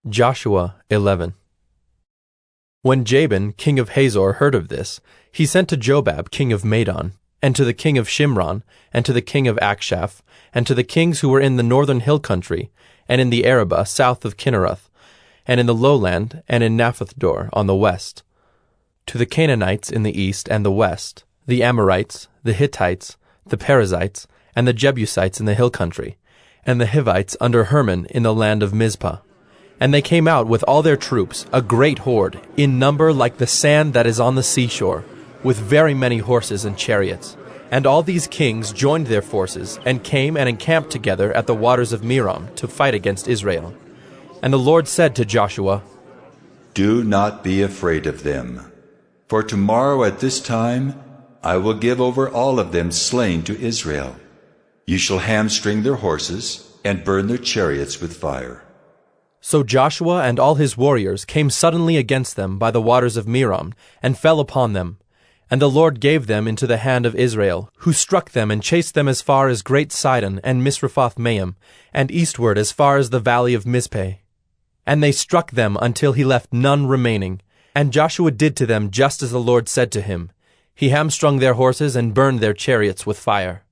Joshua 11. When Jabin king of Hazor heard of this, he sent to Jobab king of Madon, and to the king of Shimron, and to the king of Akshaph, and to the kings who were in the northern hill country, and in the Arabah south of Kinneroth, and in the lowland, and in Naphthdor on the west, to the Canaanites in the east and the west, the Amorites, the Hittites, the Perizzites, and the Jebusites in the hill country, and the Hivites under Hermon in the land of Mizpah. And they came out with all their troops, a great horde, in number like the sand that is on the seashore, with very many horses and chariots. And all these kings joined their forces, and came and encamped together at the waters of Merom to fight against Israel. And the Lord said to Joshua, "Do not be afraid of them, for tomorrow at this time I will give over all of them slain to Israel. You shall hamstring their horses, and burn their chariots with fire." So Joshua and all his warriors came suddenly against them by the waters of Merom, and fell upon them. And the Lord gave them into the hand of Israel, who struck them and chased them as far as Great Sidon and Misrephoth-Maim, and eastward as far as the valley of Mizpeh. And they struck them until he left none remaining. And Joshua did to them just as the Lord said to him. He hamstrung their horses and burned their chariots with fire.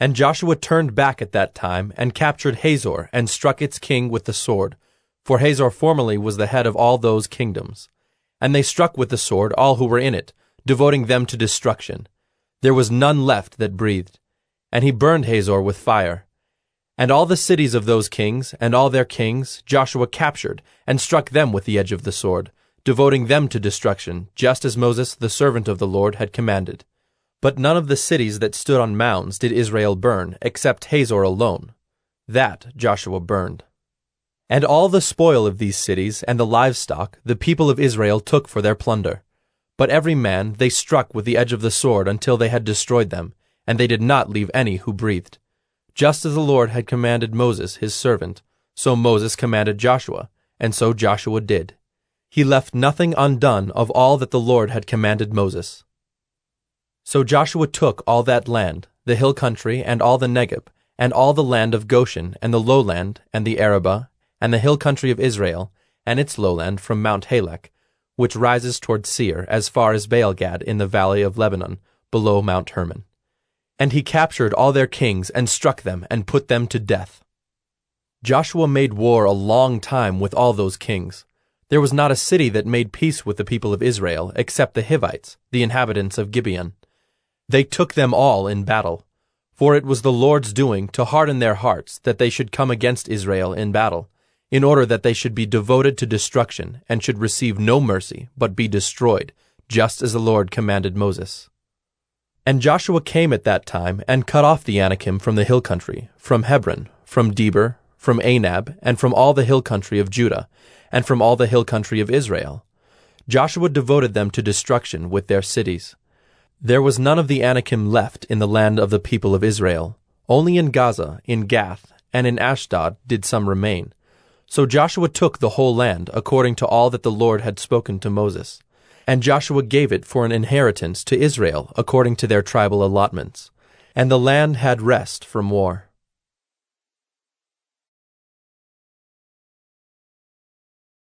And Joshua turned back at that time, and captured Hazor, and struck its king with the sword. For Hazor formerly was the head of all those kingdoms. And they struck with the sword all who were in it, devoting them to destruction. There was none left that breathed. And he burned Hazor with fire. And all the cities of those kings, and all their kings, Joshua captured, and struck them with the edge of the sword, devoting them to destruction, just as Moses the servant of the Lord had commanded. But none of the cities that stood on mounds did Israel burn, except Hazor alone. That Joshua burned. And all the spoil of these cities and the livestock the people of Israel took for their plunder. But every man they struck with the edge of the sword until they had destroyed them, and they did not leave any who breathed. Just as the Lord had commanded Moses his servant, so Moses commanded Joshua, and so Joshua did. He left nothing undone of all that the Lord had commanded Moses. So Joshua took all that land, the hill country, and all the Negeb, and all the land of Goshen, and the lowland, and the Arabah, and the hill country of Israel, and its lowland from Mount Halak, which rises toward Seir, as far as Baalgad in the valley of Lebanon, below Mount Hermon. And he captured all their kings, and struck them, and put them to death. Joshua made war a long time with all those kings. There was not a city that made peace with the people of Israel, except the Hivites, the inhabitants of Gibeon. They took them all in battle. For it was the Lord's doing to harden their hearts, that they should come against Israel in battle, in order that they should be devoted to destruction, and should receive no mercy, but be destroyed, just as the Lord commanded Moses. And Joshua came at that time, and cut off the Anakim from the hill country, from Hebron, from Debir, from Anab, and from all the hill country of Judah, and from all the hill country of Israel. Joshua devoted them to destruction with their cities. There was none of the Anakim left in the land of the people of Israel. Only in Gaza, in Gath, and in Ashdod did some remain. So Joshua took the whole land, according to all that the Lord had spoken to Moses. And Joshua gave it for an inheritance to Israel, according to their tribal allotments. And the land had rest from war.